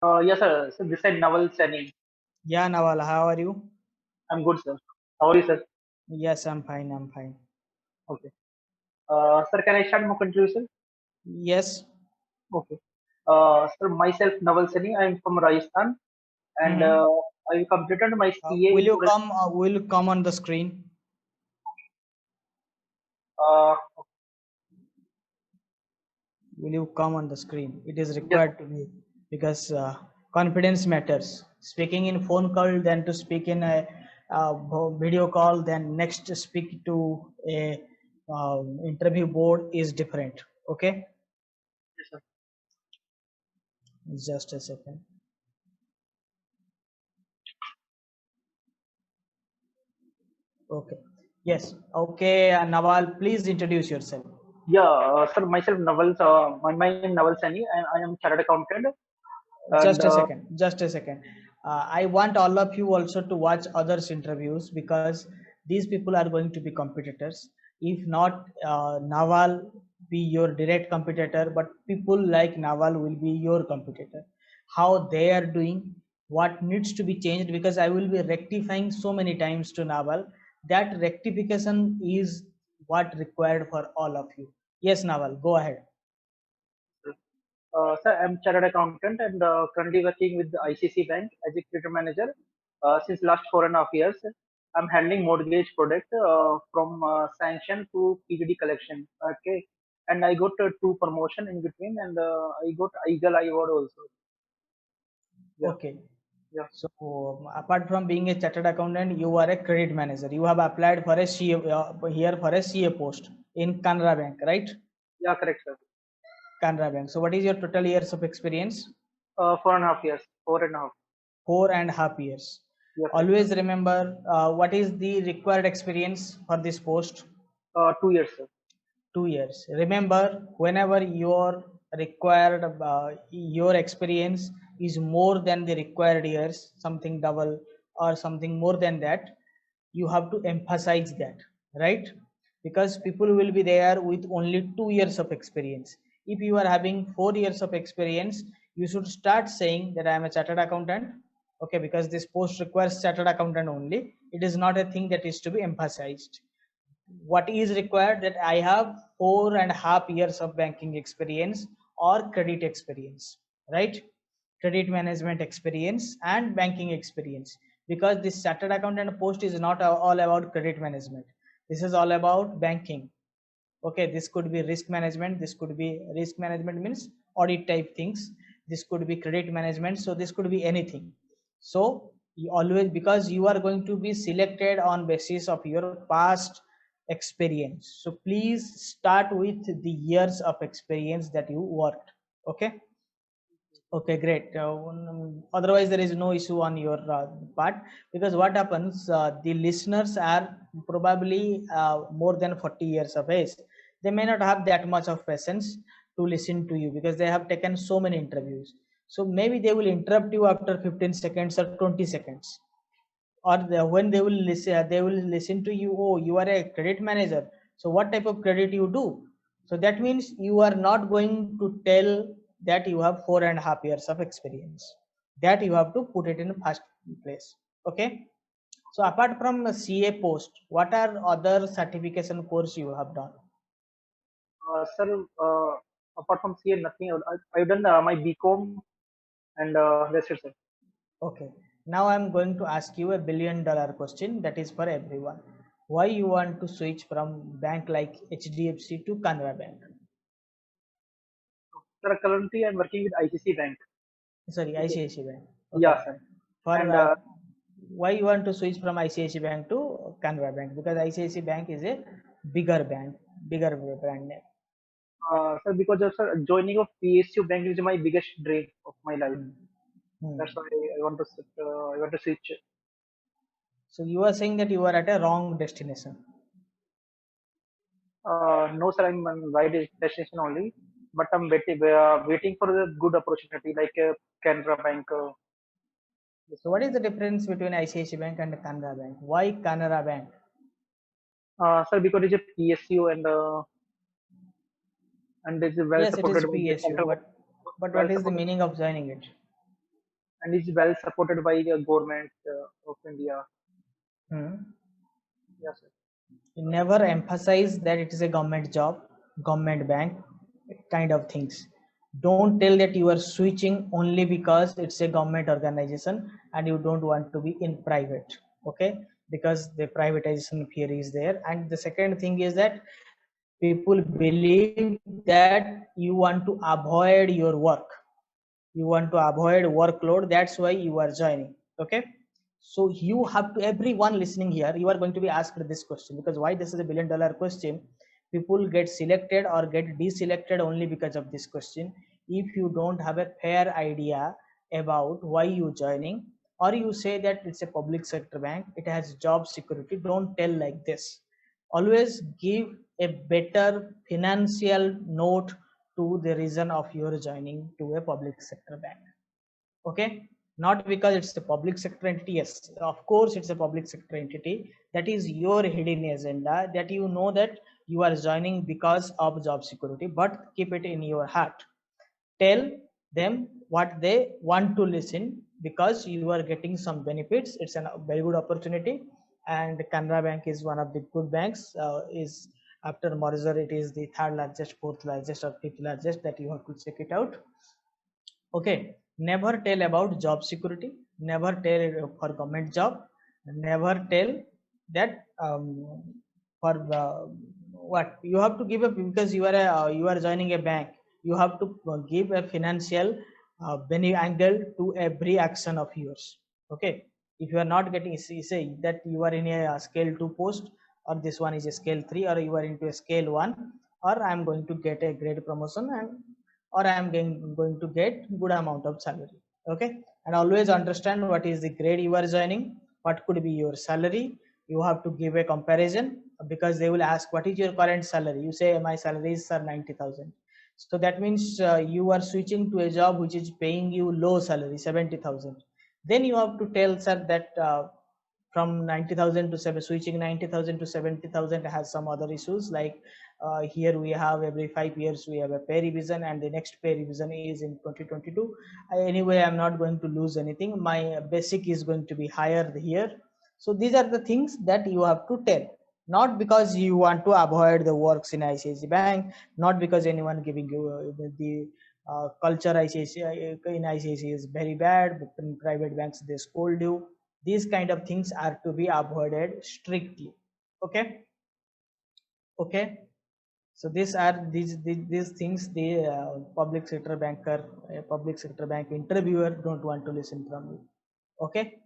Yes, sir. So this is Naval Sani. Yeah, Nawal, how are you? I'm good, sir. How are you, sir? Yes, I'm fine. I'm fine. Okay. Sir, can I start my contribution? Yes. Okay. Sir, myself, Naval Sani. I'm from Rajasthan, and Mm-hmm. I completed my CA Will in you come? Will you come on the screen? uh, Will you come on the screen? It is yes, required to me because confidence matters. Speaking in phone call, then to speak in a video call, then next to speak to a interview board is different. Okay, yes, sir. just a second. Okay. Yes. Okay, Nawal, please introduce yourself. Yeah, sir. Myself, Naval. My name Naval Sani, and I am chartered accountant. And Just a second. Just a second. I want all of you also to watch others interviews because these people are going to be competitors. If not, Naval be your direct competitor, but people like Naval will be your competitor. How they are doing, what needs to be changed, because I will be rectifying so many times to Naval. That rectification is what required for all of you. Yes, Naval, go ahead. sir, I'm chartered accountant and currently working with the ICC Bank as a credit manager since last 4.5 years. I'm handling mortgage product from sanction to PGD collection. Okay, and I got two promotion in between, and I got Eagle Eye Award also. Yeah, Okay. yeah, So, apart from being a chartered accountant, you are a credit manager. You have applied for a CA here for a CA post in Canara Bank, right? yeah, correct, sir. Canara Bank. So, what is your total years of experience? 4.5 years, 4.5. 4.5 years. Yeah, correct. Always remember what is the required experience for this post. 2 years, sir. 2 years. Remember, whenever your required your experience is more than the required years, something double or something more than that, you have to emphasize that, right? Because people will be there with only 2 years of experience. If you are having 4 years of experience, you should start saying that I am a chartered accountant. Okay, because this post requires chartered accountant only. It is not a thing that is to be emphasized. What is required that I have 4.5 years of banking experience or credit experience, right? Credit management experience and banking experience, because this chartered accountant post is not all about credit management. This is all about banking. Okay, this could be risk management. This could be risk management means audit type things. This could be credit management. So this could be anything. So you always, because you are going to be selected on basis of your past experience, so please start with the years of experience that you worked. Okay. Okay, great. Otherwise, there is no issue on your part, because what happens, the listeners are probably more than 40 years of age. They may not have that much of patience to listen to you because they have taken so many interviews. So maybe they will interrupt you after 15 seconds or 20 seconds, or when they will listen to you. Oh, you are a credit manager, so what type of credit you do? So that means you are not going to tell that you have 4.5 years of experience. That you have to put it in first place. Okay. So apart from the CA post, what are other certification course you have done? Sir, apart from CA, nothing. I've done my BCom and that's it, sir. Okay. Now I'm going to ask you a $1 billion question that is for everyone. Why you want to switch from bank like HDFC to Canara Bank? Sir, currently I'm working with ICC Bank. Sorry, Okay. ICICI Bank. Okay. Yeah, sir. For And why you want to switch from ICICI Bank to Canara Bank? Because ICICI Bank is a bigger bank, bigger brand name. sir, because of sir, joining of PSU Bank is my biggest dream of my life. Hmm. Hmm. That's why I want to I want to switch. So you are saying that you are at a wrong destination. No, sir, I'm on right destination only, but I'm waiting for the good opportunity like Canara Bank. This So what one. is the difference between ICICI Bank and Canara Bank? Why Canara Bank? Sir, because it's a PSU and it's well Yes, it supported is by the PSU, central but well what is the supported. meaning of joining it? and is well supported by the government of India. Hmm. Yes, sir. Never emphasize that it is a government job, government bank kind of things. Don't tell that you are switching only because it's a government organization and you don't want to be in private. Okay, because the privatization fear is there. And the second thing is that people believe that you want to avoid your work, you want to avoid workload, that's why you are joining. Okay, so you have to, everyone listening here, you are going to be asked this question, because why this is a $1 billion question. People get selected or get deselected only because of this question. If you don't have a fair idea about why you joining, or you say that it's a public sector bank, it has job security, don't tell like this. Always give a better financial note to the reason of your joining to a public sector bank. Okay, not because it's a public sector entity. Yes, of course it's a public sector entity, that is your hidden agenda, that you know that you are joining because of job security, but keep it in your heart. Tell them what they want to listen, because you are getting some benefits. It's a very good opportunity, and Canara Bank is one of the good banks. Is after merger, it is the third largest, fourth largest, or fifth largest. That you have to check it out. Okay, never tell about job security. Never tell for government job. Never tell that for what you have to give up, because you are joining a bank. You have to give a financial angle to every action of yours. Okay, if you are not getting, say that you are in a scale 2 post, or this one is a scale 3, or you are into a scale 1, or I am going to get a grade promotion, and or I am going to get good amount of salary. Okay, and always understand what is the grade you are joining, what could be your salary. You have to give a comparison, because they will ask what is your current salary. You say my salary is 90,000. So that means you are switching to a job which is paying you low salary 70,000. Then you have to tell sir that from 90,000 to 7, switching 90,000 to 70,000 has some other issues, like here we have every 5 years we have a pay revision, and the next pay revision is in 2022. Anyway, I'm not going to lose anything, my basic is going to be higher here. So these are the things that you have to tell, not because you want to avoid the works in ICICI Bank, not because anyone giving you the culture ICICI in ICICI is very bad, but in private banks they scold you. These kind of things are to be avoided strictly. Okay, okay. So these are these things the public sector banker, public sector bank interviewer don't want to listen from you. Okay,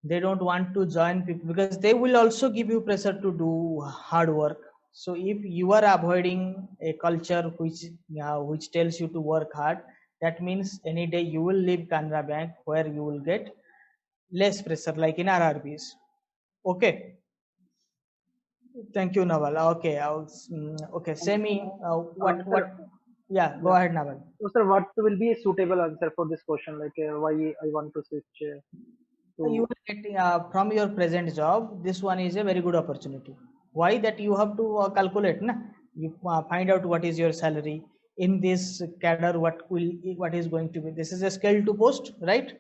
they don't want to join people, because they will also give you pressure to do hard work. So if you are avoiding a culture which tells you to work hard, that means any day you will leave Canara Bank, where you will get less pressure, like in RRBs. Okay, thank you, Naval. Okay, okay, And, Semi, what sir, yeah, go yeah. ahead, Naval. So, sir, what will be a suitable answer for this question? Like, why I want to switch You to? are getting from your present job, this one is a very good opportunity. Why? That you have to calculate na? You find out what is your salary in this cadre, what is going to be. This is a scale to post, right?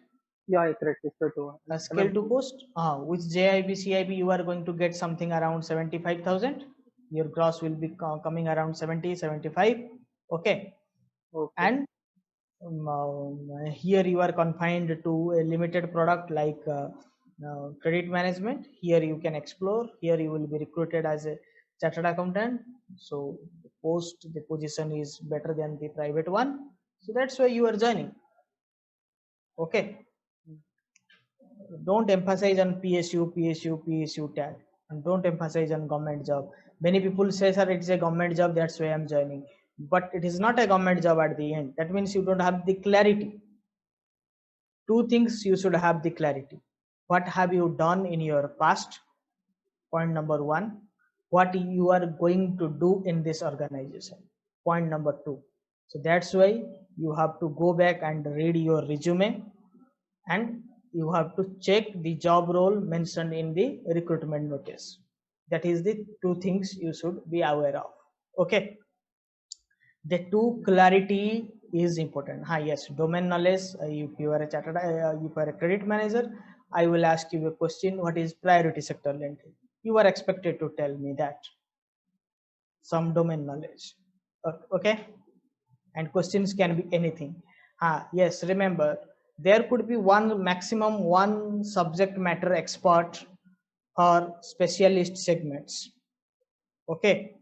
Yeah, correct. It's to A scale to MM2. post, with JIB CIB you are going to get something around 75,000. Your gross will be coming around 70 75. Okay, Okay. and here you are confined to a limited product, like credit management. Here you can explore, here you will be recruited as a chartered accountant. So the position is better than the private one, so that's why you are joining. Okay, don't emphasize on PSU tag, and don't emphasize on government job. Many people say sir it's a government job, that's why I'm joining, but it is not a government job at the end. That means you don't have the clarity. Two things you should have the clarity: what have you done in your past, point number one; what you are going to do in this organization, point number two. So that's why you have to go back and read your resume, and you have to check the job role mentioned in the recruitment notice. That is the two things you should be aware of. Okay, The two clarity is important. Yes, domain knowledge. If you are a chartered, if you are a credit manager, I will ask you a question. What is priority sector lending? You are expected to tell me that some domain knowledge. Okay, and questions can be anything. Yes, remember there could be one maximum one subject matter expert or specialist segments. Okay,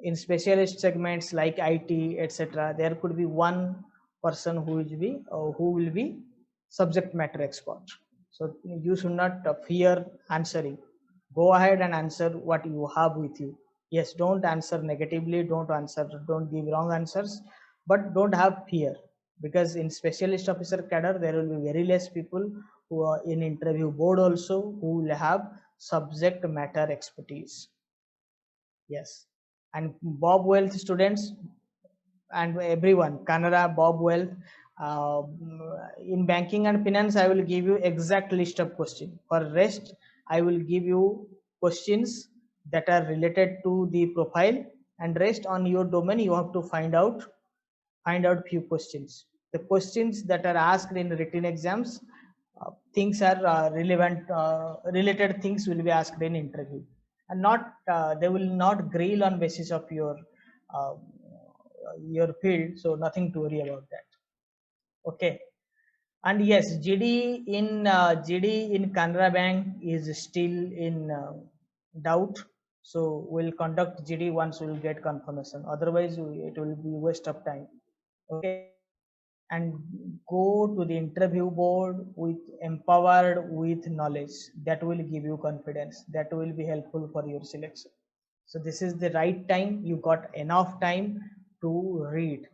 in specialist segments like IT, etc., there could be one person who will be subject matter expert. So you should not fear answering. Go ahead and answer what you have with you. Yes, don't answer negatively, don't give wrong answers, but don't have fear, because in specialist officer cadre there will be very less people who are in interview board also who will have subject matter expertise. Yes, and Bob Wealth students and everyone, Canara, Bob Wealth, uh, in banking and finance, I will give you exact list of questions. For rest, I will give you questions that are related to the profile, and rest on your domain you have to find out few questions. The questions that are asked in written exams, things are related things will be asked in interview, and not they will not grill on basis of uh, your field, so nothing to worry about that. Okay, and yes, GD in Canara Bank is still in doubt, so we'll conduct GD once we'll get confirmation, otherwise it will be waste of time. Okay, and go to the interview board with empowered with knowledge that will give you confidence, that will be helpful for your selection. So this is the right time, you got enough time to read.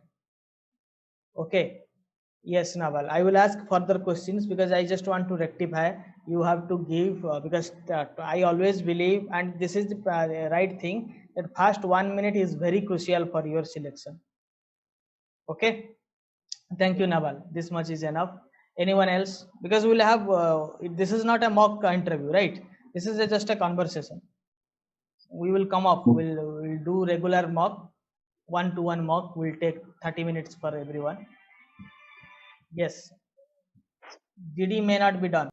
Okay, yes, Naval, I will ask further questions because I just want to rectify. You have to give because I always believe, and this is the right thing, that first 1 minute is very crucial for your selection. Okay, thank you, Naval. This much is enough. Anyone else? Because we'll have this is not a mock interview, right? This is just a conversation. We will come up. We'll do regular mock, 1-to-1 mock. Will take 30 minutes for everyone. Yes, GD may not be done.